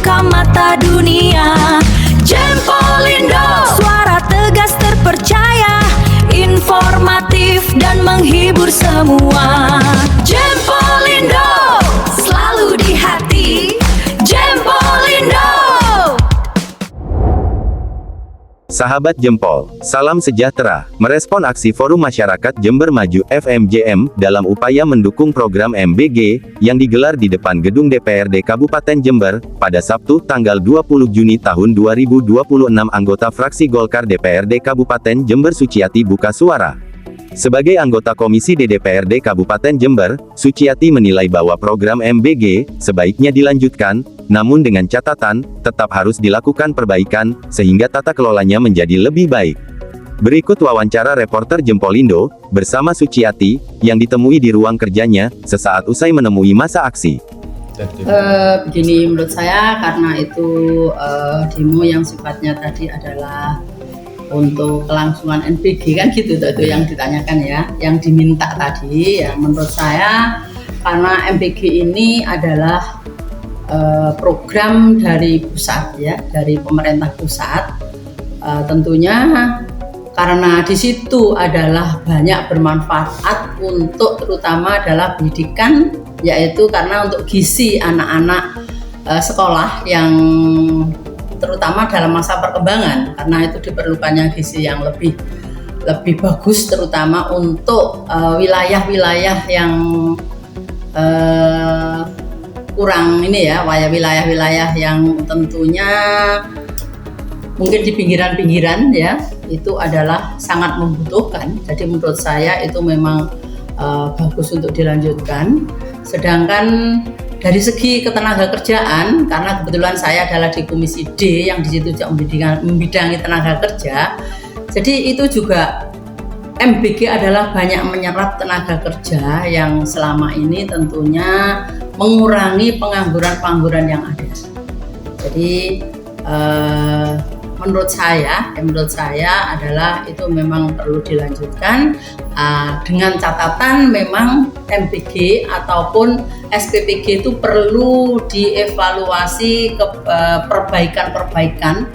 membuka mata dunia. Jempolindo, suara tegas terpercaya, informatif dan menghibur semua. Jempolindo, selalu di hati. Jempolindo. Sahabat Jempol, salam sejahtera. Merespon aksi Forum Masyarakat Jember Maju (FMJM) dalam upaya mendukung program MBG yang digelar di depan gedung DPRD Kabupaten Jember pada Sabtu tanggal 20 Juni tahun 2026, anggota fraksi Golkar DPRD Kabupaten Jember Suciati buka suara. Sebagai anggota Komisi DPRD Kabupaten Jember, Suciati menilai bahwa program MBG sebaiknya dilanjutkan, namun dengan catatan, tetap harus dilakukan perbaikan, sehingga tata kelolanya menjadi lebih baik. Berikut wawancara reporter Jempolindo, bersama Suciati, yang ditemui di ruang kerjanya, sesaat usai menemui masa aksi. Begini, menurut saya karena itu demo yang sifatnya tadi adalah untuk kelangsungan NBG kan gitu, itu yang ditanyakan ya, yang diminta tadi ya. Menurut saya karena MBG ini adalah program dari pusat ya, dari pemerintah pusat, tentunya karena di situ adalah banyak bermanfaat untuk terutama adalah pendidikan, yaitu karena untuk gizi anak-anak sekolah yang terutama dalam masa perkembangan, karena itu diperlukannya gizi yang lebih bagus, terutama untuk wilayah-wilayah yang kurang ini ya, wilayah-wilayah yang tentunya mungkin di pinggiran-pinggiran ya, itu adalah sangat membutuhkan. Jadi menurut saya itu memang bagus untuk dilanjutkan. Sedangkan dari segi ketenaga kerjaan, karena kebetulan saya adalah di Komisi D yang di situ juga membidangi tenaga kerja, jadi itu juga MBG adalah banyak menyerap tenaga kerja yang selama ini tentunya mengurangi pengangguran yang ada. Jadi menurut saya adalah itu memang perlu dilanjutkan, dengan catatan memang MBG ataupun SPPG itu perlu dievaluasi ke perbaikan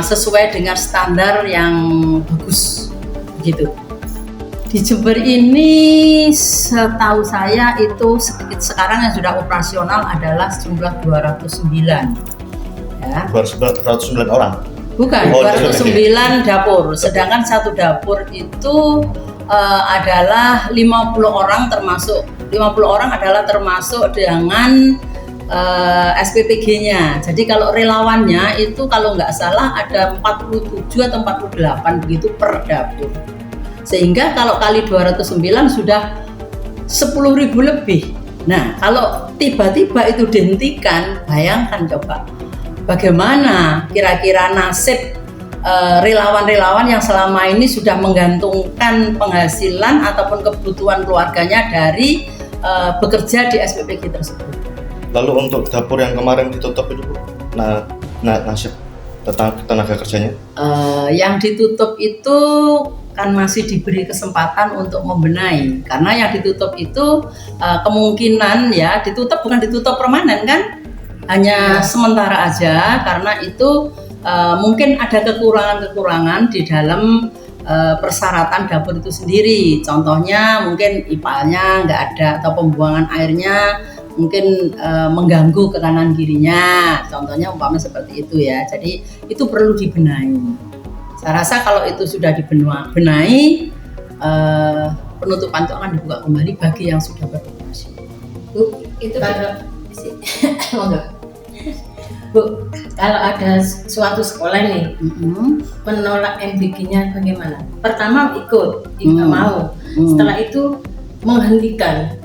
sesuai dengan standar yang bagus gitu. Di Jember ini setahu saya itu sekarang yang sudah operasional adalah jumlah 209 ya. 209 orang? Bukan, 209 dapur, sedangkan satu dapur itu adalah 50 orang adalah termasuk dengan SPPG-nya. Jadi kalau relawannya itu kalau nggak salah ada 47 atau 48 begitu per dapur. Sehingga kalau kali 209 sudah 10.000 lebih. Nah, kalau tiba-tiba itu dihentikan, bayangkan coba bagaimana kira-kira nasib relawan-relawan yang selama ini sudah menggantungkan penghasilan ataupun kebutuhan keluarganya dari bekerja di SPPG tersebut. Lalu untuk dapur yang kemarin ditutup itu, nasib tenaga kerjanya? Yang ditutup itu kan masih diberi kesempatan untuk membenahi, karena yang ditutup itu kemungkinan ya ditutup, bukan ditutup permanen kan, hanya sementara aja, karena itu mungkin ada kekurangan di dalam persyaratan dapur itu sendiri. Contohnya mungkin ipalnya nggak ada atau pembuangan airnya mungkin mengganggu ke kanan kirinya, contohnya umpamanya seperti itu ya. Jadi itu perlu dibenahi. Saya rasa kalau itu sudah dibenahi, penutupan itu akan dibuka kembali bagi yang sudah beroperasi. Bu, itu Bu, kalau ada suatu sekolah nih menolak MBG-nya bagaimana? Pertama ikut, tidak mau. Setelah itu menghentikan,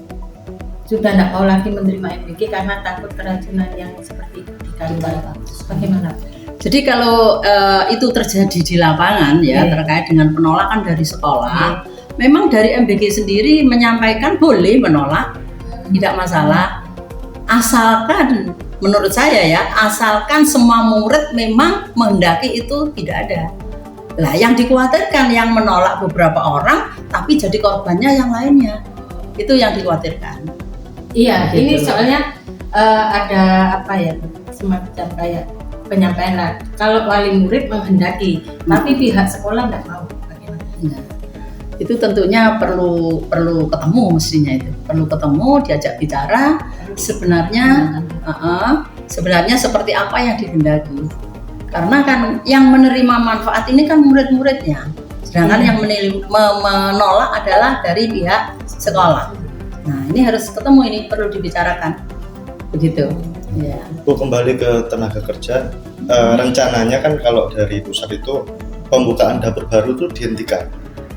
sudah tidak mau lagi menerima MBG karena takut keracunan yang seperti di Kalimantan. Bagaimana? Jadi kalau itu terjadi di lapangan ya, terkait dengan penolakan dari sekolah, memang dari MBG sendiri menyampaikan boleh menolak, tidak masalah, asalkan menurut saya ya, asalkan semua murid memang menghendaki itu tidak ada. Lah yang dikhawatirkan yang menolak beberapa orang, tapi jadi korbannya yang lainnya, itu yang dikhawatirkan. Iya, gitu. Ini soalnya ada apa ya, semacam kayak penyampaian lah. Kalau wali murid menghendaki, tapi pihak sekolah nggak mau, bagaimana? Nah, itu tentunya perlu ketemu, mestinya itu perlu ketemu, diajak bicara sebenarnya sebenarnya seperti apa yang dikehendaki, karena kan yang menerima manfaat ini kan murid-muridnya, sedangkan yang menolak adalah dari pihak sekolah. Nah, ini harus ketemu, ini perlu dibicarakan begitu ya. Bu, kembali ke tenaga kerja, rencananya kan kalau dari pusat itu pembukaan dapur baru itu dihentikan.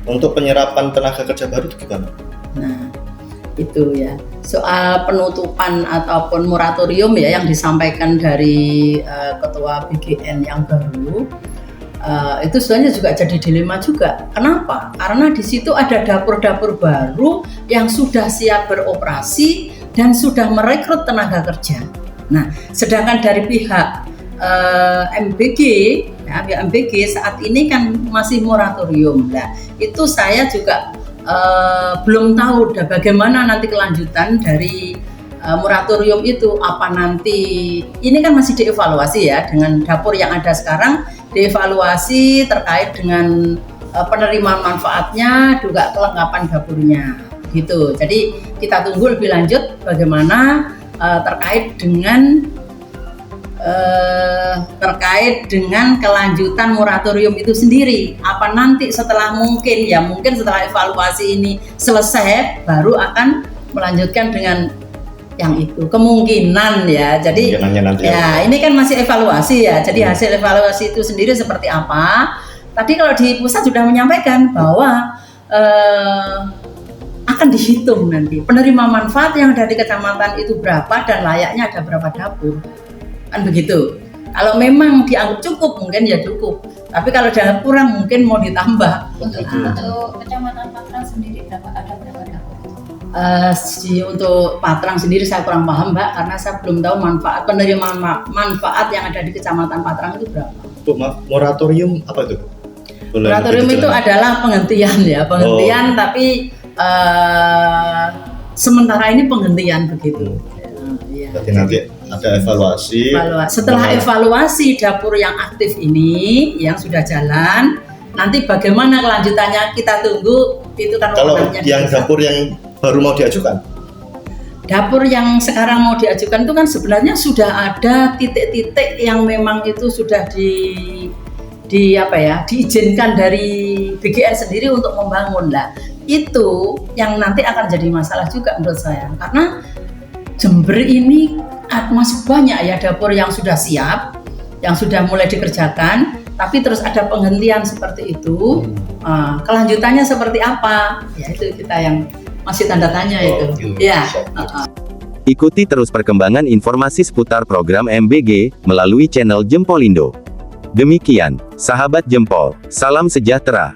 Untuk penyerapan tenaga kerja baru itu gimana? Nah, itu ya soal penutupan ataupun moratorium ya yang disampaikan dari ketua BGN yang baru, itu sebenarnya juga jadi dilema juga. Kenapa? Karena di situ ada dapur-dapur baru yang sudah siap beroperasi dan sudah merekrut tenaga kerja. Nah, sedangkan dari pihak MBG, ya, pihak MBG saat ini kan masih moratorium. Nah, itu saya juga belum tahu bagaimana nanti kelanjutan dari moratorium itu, apa nanti ini kan masih dievaluasi ya, dengan dapur yang ada sekarang dievaluasi terkait dengan penerimaan manfaatnya, juga kelengkapan dapurnya gitu. Jadi kita tunggu lebih lanjut bagaimana terkait dengan kelanjutan moratorium itu sendiri. Apa nanti setelah mungkin setelah evaluasi ini selesai baru akan melanjutkan dengan yang itu, kemungkinan ya. Jadi ya ini kan masih evaluasi ya. Jadi hasil evaluasi itu sendiri seperti apa. Tadi kalau di pusat sudah menyampaikan bahwa akan dihitung nanti penerima manfaat yang ada di kecamatan itu berapa dan layaknya ada berapa dapur, kan begitu. Kalau memang dianggap cukup mungkin ya cukup, tapi kalau dianggap kurang mungkin mau ditambah. Untuk kecamatan Patrang sendiri ada berapa dapur? Untuk Patrang sendiri saya kurang paham Mbak, karena saya belum tahu penerimaan manfaat yang ada di kecamatan Patrang itu berapa. Bu, maaf, moratorium apa itu? Moratorium itu adalah penghentian ya, tapi sementara ini penghentian begitu. Ya, berarti nanti ada evaluasi. Setelah evaluasi dapur yang aktif ini yang sudah jalan, nanti bagaimana kelanjutannya kita tunggu. Itu kan kalau yang dapur yang baru mau diajukan, dapur yang sekarang mau diajukan itu kan sebenarnya sudah ada titik-titik yang memang itu sudah diizinkan dari BGN sendiri untuk membangun lah. Itu yang nanti akan jadi masalah juga menurut saya, karena Jember ini masih banyak ya dapur yang sudah siap, yang sudah mulai dikerjakan, tapi terus ada penghentian seperti itu. Kelanjutannya seperti apa? Ya itu kita yang masih tanda tanya itu. Ya. Ikuti terus perkembangan informasi seputar program MBG melalui channel Jempol Indo. Demikian, sahabat Jempol, salam sejahtera.